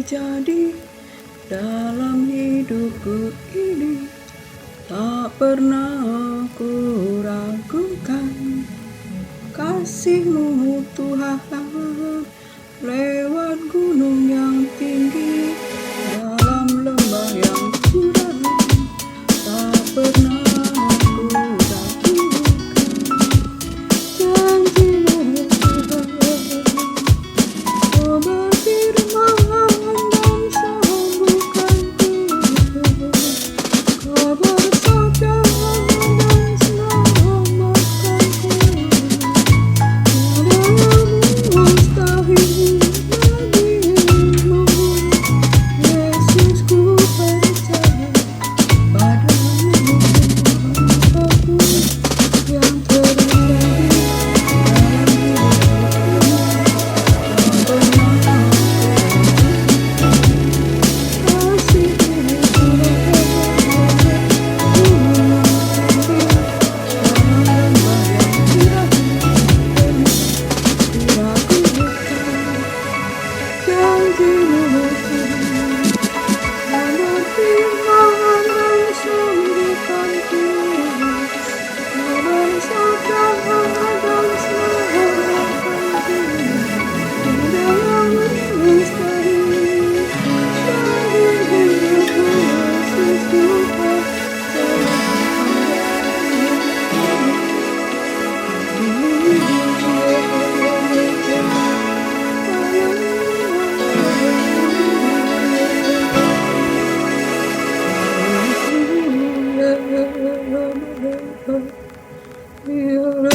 terjadi dalam hidupku ini, tak pernah aku ragukan kasih-Mu Tuhan. Lewat gunung yang tinggi, dalam lembah yang curam, tak pernah aku ragukan janji-Mu Tuhan. Kau berfirman dan sembuhkanku, Kau bersabda dan selamatkanku. Tiada yang mustahil bagimu, Yesus, ku percaya padamu. Apapun yang terjadi dalam hidupku, tak pernah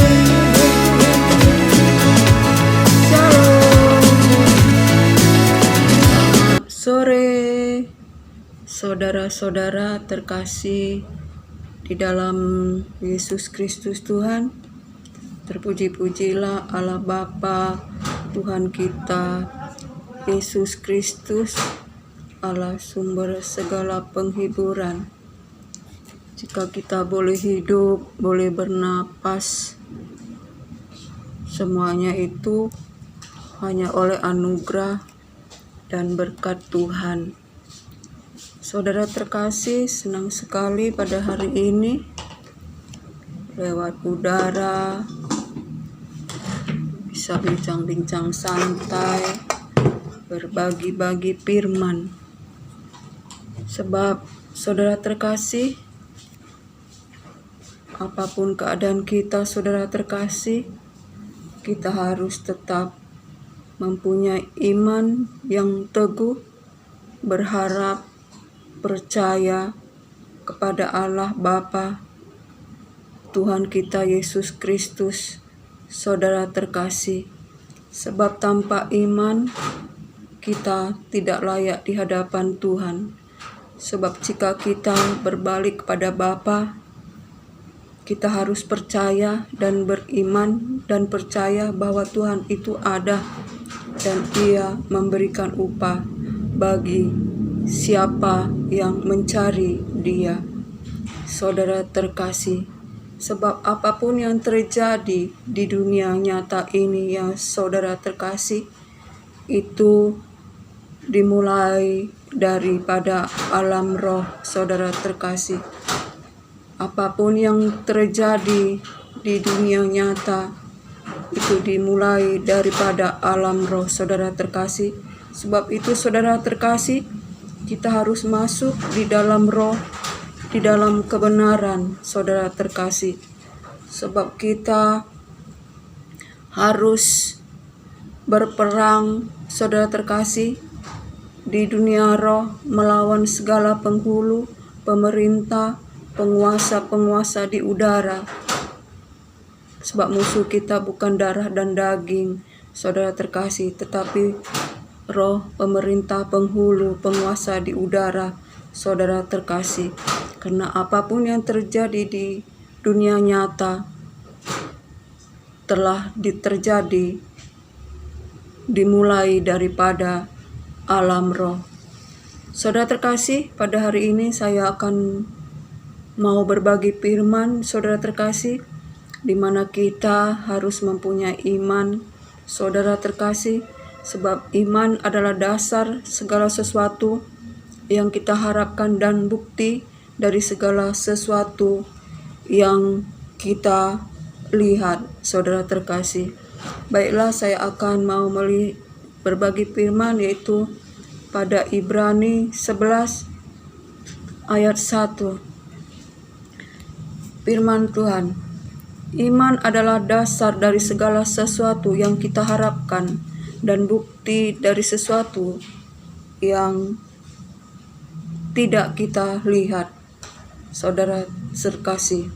sore, saudara-saudara terkasih di dalam Yesus Kristus Tuhan. Terpuji-pujilah Allah Bapa Tuhan kita, Yesus Kristus, Allah sumber segala penghiburan. Jika kita boleh hidup, boleh bernapas, semuanya itu hanya oleh anugerah dan berkat Tuhan. Saudara terkasih, senang sekali pada hari ini lewat udara bisa bincang-bincang santai, berbagi-bagi firman. Sebab saudara terkasih, apapun keadaan kita, saudara terkasih, kita harus tetap mempunyai iman yang teguh, berharap, percaya kepada Allah Bapa Tuhan kita Yesus Kristus, saudara terkasih. Sebab tanpa iman kita tidak layak di hadapan Tuhan. Sebab jika kita berbalik kepada Bapa, kita harus percaya dan beriman dan percaya bahwa Tuhan itu ada dan Ia memberikan upah bagi siapa yang mencari Dia. Saudara terkasih, sebab apapun yang terjadi di dunia nyata ini yang saudara terkasih, itu dimulai daripada alam roh, saudara terkasih. Apapun yang terjadi di dunia nyata itu dimulai daripada alam roh, saudara terkasih. Sebab itu saudara terkasih, kita harus masuk di dalam roh, di dalam kebenaran, saudara terkasih. Sebab kita harus berperang, saudara terkasih, di dunia roh melawan segala penghulu, pemerintah, penguasa-penguasa di udara. Sebab musuh kita bukan darah dan daging, saudara terkasih, tetapi roh, pemerintah, penghulu, penguasa di udara, saudara terkasih. Karena apapun yang terjadi di dunia nyata telah terjadi dimulai daripada alam roh. Saudara terkasih, pada hari ini saya akan mau berbagi firman, saudara terkasih, di mana kita harus mempunyai iman, saudara terkasih, sebab iman adalah dasar segala sesuatu yang kita harapkan dan bukti dari segala sesuatu yang kita lihat, saudara terkasih. Baiklah, saya akan mau berbagi firman, yaitu pada Ibrani 11 ayat 1. Firman Tuhan, iman adalah dasar dari segala sesuatu yang kita harapkan dan bukti dari sesuatu yang tidak kita lihat. Saudara terkasih,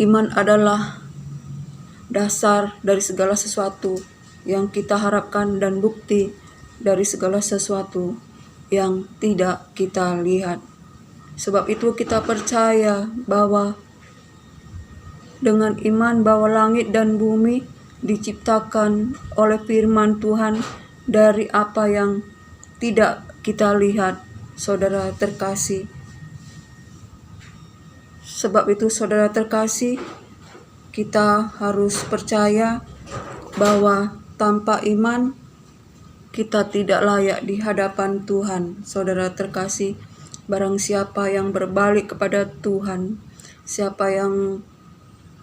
iman adalah dasar dari segala sesuatu yang kita harapkan dan bukti dari segala sesuatu yang tidak kita lihat. Sebab itu kita percaya bahwa dengan iman bahwa langit dan bumi diciptakan oleh firman Tuhan dari apa yang tidak kita lihat, saudara terkasih. Sebab itu saudara terkasih, kita harus percaya bahwa tanpa iman kita tidak layak di hadapan Tuhan. Saudara terkasih, barang siapa yang berbalik kepada Tuhan, siapa yang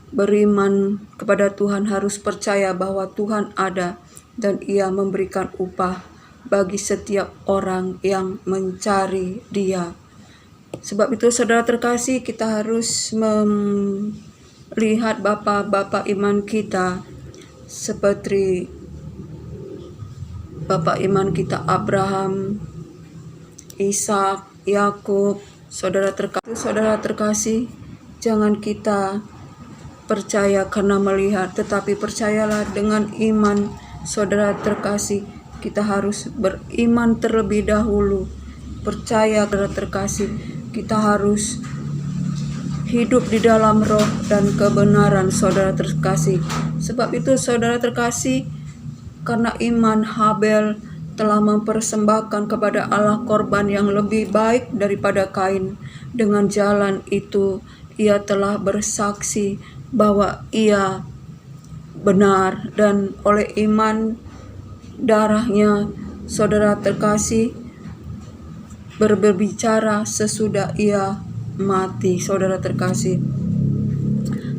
beriman kepada Tuhan harus percaya bahwa Tuhan ada dan Ia memberikan upah bagi setiap orang yang mencari Dia. Sebab itu saudara terkasih, kita harus lihat bapak-bapak iman kita, seperti bapak iman kita Abraham, Ishak, Yakub. Saudara terkasih, jangan kita percaya karena melihat, tetapi percayalah dengan iman. Saudara terkasih, kita harus beriman terlebih dahulu. Percaya, saudara terkasih, kita harus hidup di dalam roh dan kebenaran, saudara terkasih. Sebab itu saudara terkasih, karena iman Habel telah mempersembahkan kepada Allah korban yang lebih baik daripada Kain. Dengan jalan itu ia telah bersaksi bahwa ia benar, dan oleh iman darahnya, saudara terkasih, berbicara sesudah ia mati. Saudara terkasih,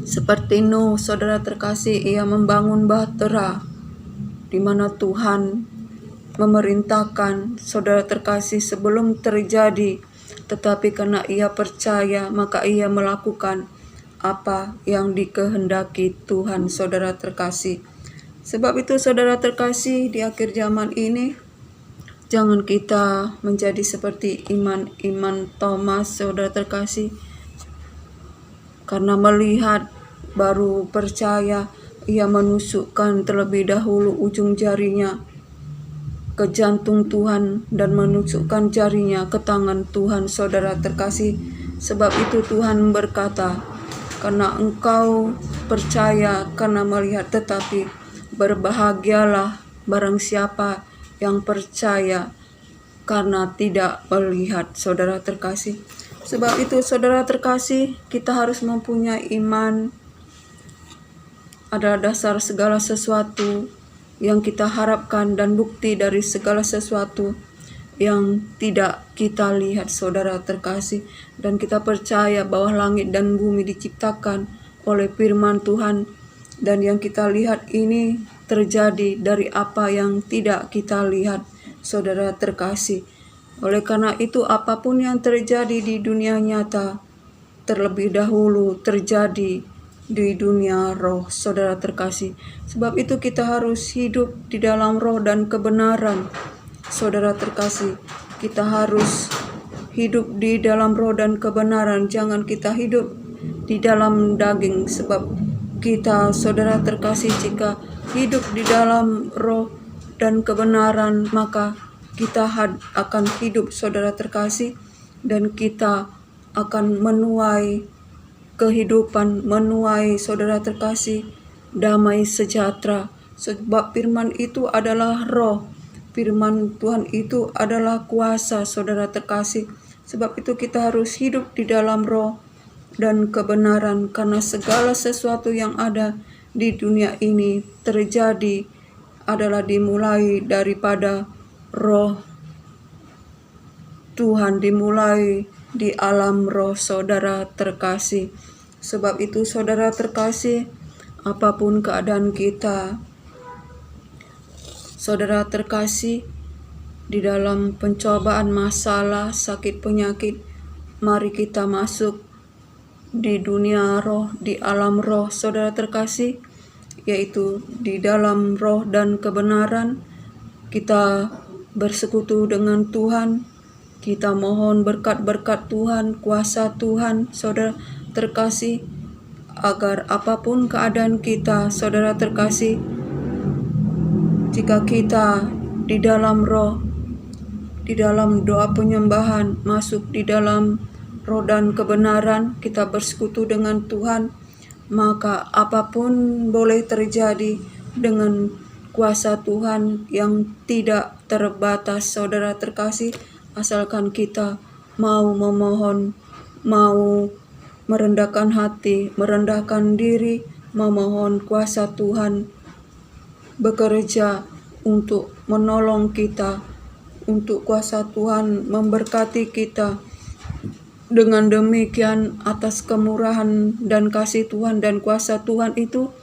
seperti Nuh, saudara terkasih, ia membangun bahtera di mana Tuhan memerintahkan, saudara terkasih, sebelum terjadi, tetapi karena ia percaya maka ia melakukan apa yang dikehendaki Tuhan, saudara terkasih. Sebab itu saudara terkasih, di akhir zaman ini jangan kita menjadi seperti iman Thomas, saudara terkasih. Karena melihat baru percaya, ia menusukkan terlebih dahulu ujung jarinya ke jantung Tuhan dan menusukkan jarinya ke tangan Tuhan, saudara terkasih. Sebab itu Tuhan berkata, karena engkau percaya karena melihat, tetapi berbahagialah barang siapa yang percaya karena tidak melihat, saudara terkasih. Sebab itu saudara terkasih, kita harus mempunyai iman adalah dasar segala sesuatu yang kita harapkan dan bukti dari segala sesuatu yang tidak kita lihat, saudara terkasih. Dan kita percaya bahwa langit dan bumi diciptakan oleh firman Tuhan, dan yang kita lihat ini terjadi dari apa yang tidak kita lihat, saudara terkasih. Oleh karena itu, apapun yang terjadi di dunia nyata terlebih dahulu terjadi di dunia roh, saudara terkasih. Sebab itu kita harus hidup di dalam roh dan kebenaran, saudara terkasih. Kita harus hidup di dalam roh dan kebenaran. Jangan kita hidup di dalam daging, sebab kita, saudara terkasih, jika hidup di dalam roh dan kebenaran, maka kita akan hidup, saudara terkasih, dan kita akan menuai kehidupan, menuai, saudara terkasih, damai sejahtera. Sebab firman itu adalah roh, firman Tuhan itu adalah kuasa, saudara terkasih. Sebab itu kita harus hidup di dalam roh dan kebenaran, karena segala sesuatu yang ada di dunia ini terjadi adalah dimulai daripada roh Tuhan, dimulai di alam roh, saudara terkasih. Sebab itu saudara terkasih, apapun keadaan kita, saudara terkasih, di dalam pencobaan, masalah, sakit, penyakit, mari kita masuk di dunia roh, di alam roh, saudara terkasih, yaitu di dalam roh dan kebenaran. Kita bersekutu dengan Tuhan, kita mohon berkat-berkat Tuhan, kuasa Tuhan, saudara terkasih, agar apapun keadaan kita, saudara terkasih, jika kita di dalam roh, di dalam doa penyembahan, masuk di dalam roh dan kebenaran, kita bersekutu dengan Tuhan, maka apapun boleh terjadi dengan kuasa Tuhan yang tidak terbatas, saudara terkasih, asalkan kita mau memohon, mau merendahkan hati, merendahkan diri, memohon kuasa Tuhan bekerja untuk menolong kita, untuk kuasa Tuhan memberkati kita. Dengan demikian, atas kemurahan dan kasih Tuhan dan kuasa Tuhan itu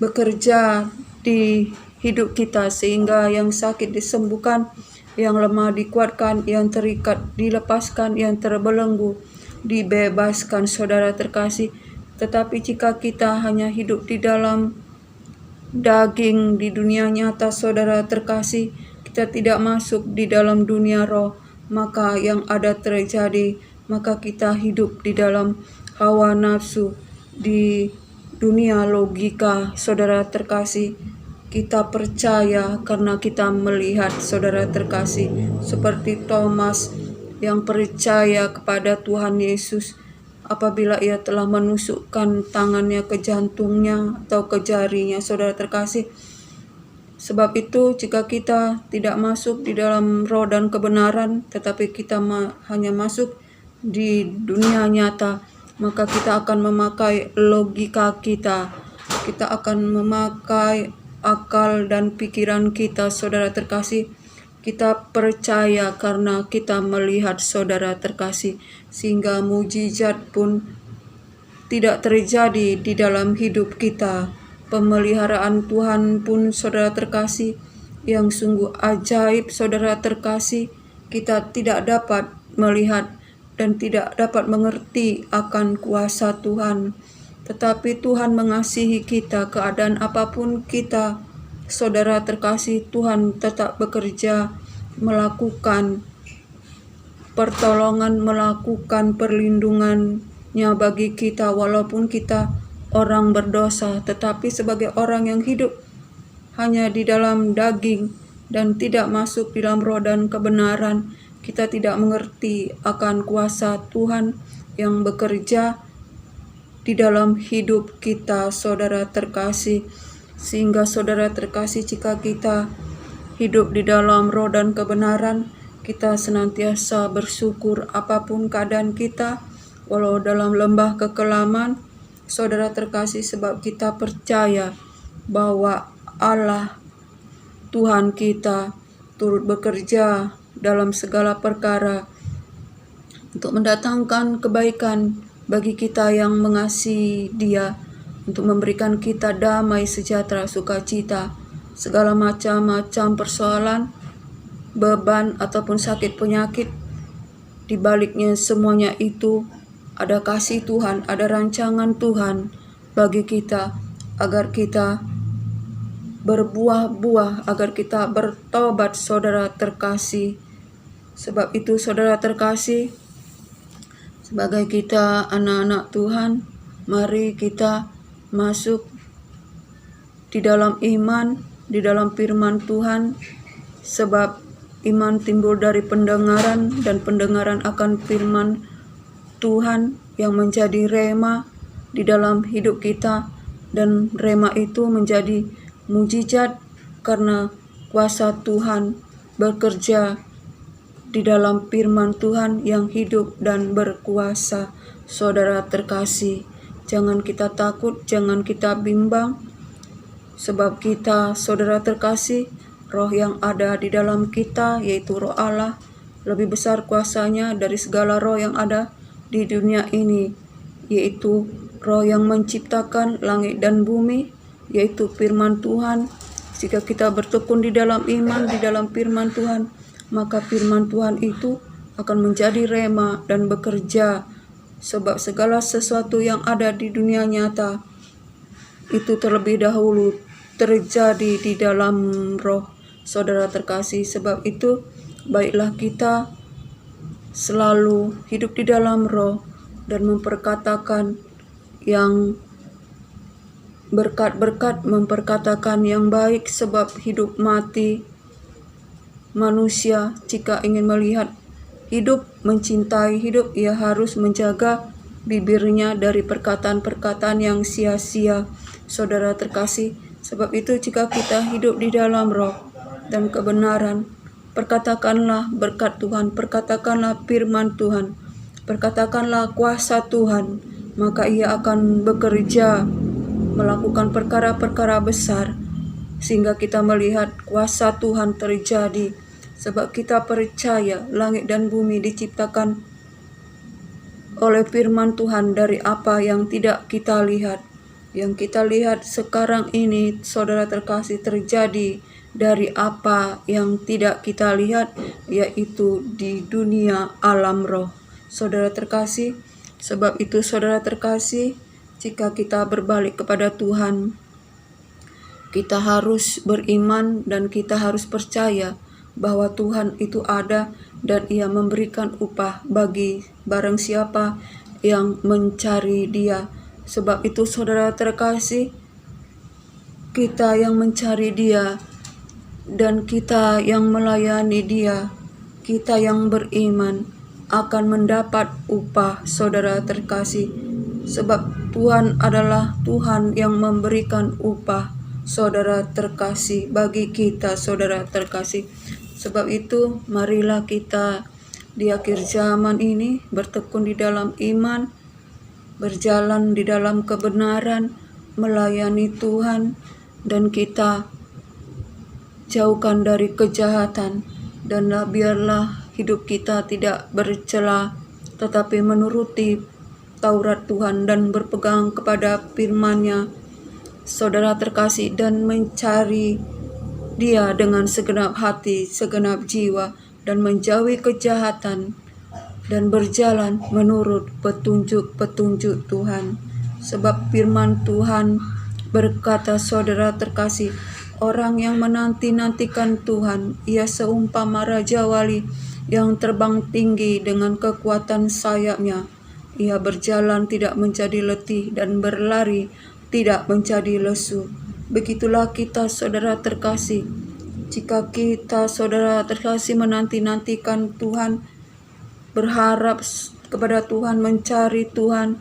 bekerja di hidup kita, sehingga yang sakit disembuhkan, yang lemah dikuatkan, yang terikat dilepaskan, yang terbelenggu dibebaskan, saudara terkasih. Tetapi jika kita hanya hidup di dalam daging di dunia nyata, saudara terkasih, kita tidak masuk di dalam dunia roh, maka yang ada terjadi, maka kita hidup di dalam hawa nafsu, di dunia logika, saudara terkasih. Kita percaya karena kita melihat, saudara terkasih, seperti Thomas yang percaya kepada Tuhan Yesus apabila ia telah menusukkan tangannya ke jantungnya atau ke jarinya, saudara terkasih. Sebab itu jika kita tidak masuk di dalam roh dan kebenaran, tetapi kita hanya masuk di dunia nyata, maka kita akan memakai logika kita, kita akan memakai akal dan pikiran kita, saudara terkasih. Kita percaya karena kita melihat, saudara terkasih, sehingga mujizat pun tidak terjadi di dalam hidup kita. Pemeliharaan Tuhan pun, saudara terkasih, yang sungguh ajaib, saudara terkasih, kita tidak dapat melihat dan tidak dapat mengerti akan kuasa Tuhan. Tetapi Tuhan mengasihi kita, keadaan apapun kita, saudara terkasih, Tuhan tetap bekerja, melakukan pertolongan, melakukan perlindungannya bagi kita, walaupun kita orang berdosa. Tetapi sebagai orang yang hidup hanya di dalam daging dan tidak masuk di dalam roh dan kebenaran, kita tidak mengerti akan kuasa Tuhan yang bekerja di dalam hidup kita, saudara terkasih. Sehingga saudara terkasih, jika kita hidup di dalam roh dan kebenaran, kita senantiasa bersyukur apapun keadaan kita, walau dalam lembah kekelaman, saudara terkasih, sebab kita percaya bahwa Allah Tuhan kita turut bekerja dalam segala perkara untuk mendatangkan kebaikan bagi kita yang mengasihi Dia, untuk memberikan kita damai, sejahtera, sukacita. Segala macam persoalan, beban, ataupun sakit penyakit, di baliknya semuanya itu ada kasih Tuhan, ada rancangan Tuhan bagi kita, agar kita berbuah-buah, agar kita bertobat, saudara terkasih. Sebab itu, saudara terkasih, sebagai kita anak-anak Tuhan, mari kita masuk di dalam iman, di dalam firman Tuhan, sebab iman timbul dari pendengaran, dan pendengaran akan firman Tuhan yang menjadi rema di dalam hidup kita, dan rema itu menjadi mujizat karena kuasa Tuhan bekerja di dalam firman Tuhan yang hidup dan berkuasa. Saudara terkasih, jangan kita takut, jangan kita bimbang. Sebab kita, saudara terkasih, roh yang ada di dalam kita, yaitu roh Allah, lebih besar kuasanya dari segala roh yang ada di dunia ini, yaitu roh yang menciptakan langit dan bumi, yaitu firman Tuhan. Jika kita bertekun di dalam iman, di dalam firman Tuhan, maka firman Tuhan itu akan menjadi rema dan bekerja. Sebab segala sesuatu yang ada di dunia nyata itu terlebih dahulu terjadi di dalam roh, saudara terkasih. Sebab itu baiklah kita selalu hidup di dalam roh dan memperkatakan yang berkat-berkat, memperkatakan yang baik. Sebab hidup mati manusia, jika ingin melihat hidup, mencintai hidup, ia harus menjaga bibirnya dari perkataan-perkataan yang sia-sia, saudara terkasih. Sebab itu jika kita hidup di dalam roh dan kebenaran, perkatakanlah berkat Tuhan, perkatakanlah firman Tuhan, perkatakanlah kuasa Tuhan, maka ia akan bekerja melakukan perkara-perkara besar, sehingga kita melihat kuasa Tuhan terjadi. Sebab kita percaya langit dan bumi diciptakan oleh firman Tuhan dari apa yang tidak kita lihat. Yang kita lihat sekarang ini, saudara terkasih, terjadi dari apa yang tidak kita lihat, yaitu di dunia alam roh, saudara terkasih. Sebab itu, saudara terkasih, jika kita berbalik kepada Tuhan, kita harus beriman dan kita harus percaya bahwa Tuhan itu ada dan Ia memberikan upah bagi barang siapa yang mencari Dia. Sebab itu, saudara terkasih, kita yang mencari Dia dan kita yang melayani Dia, kita yang beriman akan mendapat upah, saudara terkasih. Sebab Tuhan adalah Tuhan yang memberikan upah, saudara terkasih, bagi kita, saudara terkasih. Sebab itu, marilah kita di akhir zaman ini bertekun di dalam iman, berjalan di dalam kebenaran, melayani Tuhan, dan kita jauhkan dari kejahatan. Dan biarlah hidup kita tidak bercela, tetapi menuruti Taurat Tuhan dan berpegang kepada firman-Nya, saudara terkasih, dan mencari Dia dengan segenap hati, segenap jiwa, dan menjauhi kejahatan, dan berjalan menurut petunjuk-petunjuk Tuhan. Sebab firman Tuhan berkata, saudara terkasih, orang yang menanti-nantikan Tuhan, ia seumpama raja wali yang terbang tinggi dengan kekuatan sayapnya. Ia berjalan tidak menjadi letih dan berlari tidak menjadi lesu. Begitulah kita, saudara terkasih. Jika kita, saudara terkasih, menanti-nantikan Tuhan, berharap kepada Tuhan, mencari Tuhan,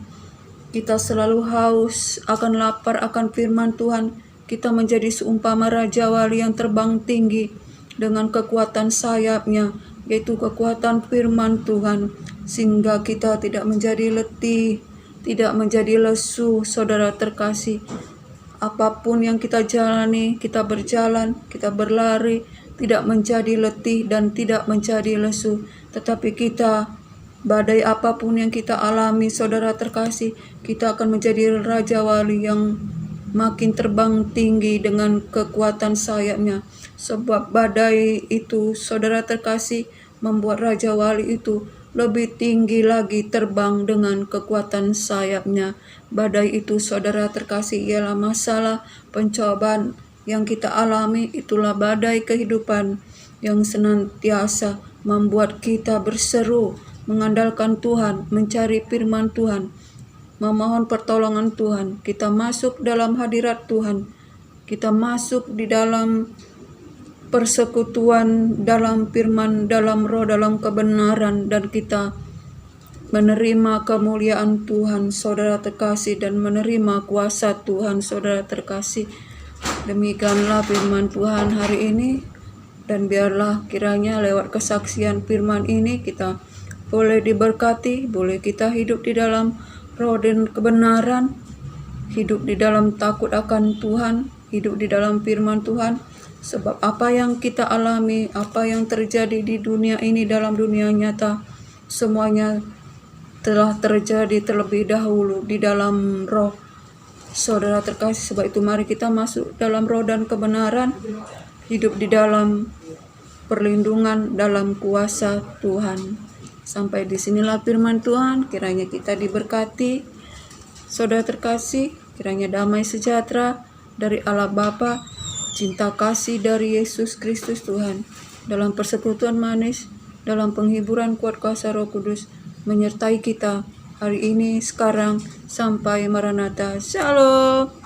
kita selalu haus, akan lapar akan firman Tuhan, kita menjadi seumpama raja wali yang terbang tinggi dengan kekuatan sayapnya, yaitu kekuatan firman Tuhan, sehingga kita tidak menjadi letih, tidak menjadi lesu, saudara terkasih. Apapun yang kita jalani, kita berjalan, kita berlari, tidak menjadi letih dan tidak menjadi lesu. Tetapi kita, badai apapun yang kita alami, saudara terkasih, kita akan menjadi raja wali yang makin terbang tinggi dengan kekuatan sayapnya. Sebab badai itu, saudara terkasih, membuat raja wali itu lebih tinggi lagi terbang dengan kekuatan sayapnya. Badai itu, saudara terkasih, ialah masalah, pencobaan yang kita alami. Itulah badai kehidupan yang senantiasa membuat kita berseru, mengandalkan Tuhan, mencari firman Tuhan, memohon pertolongan Tuhan. Kita masuk dalam hadirat Tuhan, kita masuk di dalam persekutuan, dalam firman, dalam roh, dalam kebenaran, dan kita menerima kemuliaan Tuhan, saudara terkasih, dan menerima kuasa Tuhan, saudara terkasih. Demikianlah firman Tuhan hari ini, dan biarlah kiranya lewat kesaksian firman ini kita boleh diberkati, boleh kita hidup di dalam roh dan kebenaran, hidup di dalam takut akan Tuhan, hidup di dalam firman Tuhan. Sebab apa yang kita alami, apa yang terjadi di dunia ini, dalam dunia nyata, semuanya telah terjadi terlebih dahulu di dalam roh. Saudara terkasih, sebab itu mari kita masuk dalam roh dan kebenaran, hidup di dalam perlindungan dalam kuasa Tuhan. Sampai disinilah firman Tuhan, kiranya kita diberkati. Saudara terkasih, kiranya damai sejahtera dari Allah Bapa, cinta kasih dari Yesus Kristus Tuhan, dalam persekutuan manis, dalam penghiburan kuat kuasa Roh Kudus, menyertai kita hari ini, sekarang, sampai Maranatha. Shalom.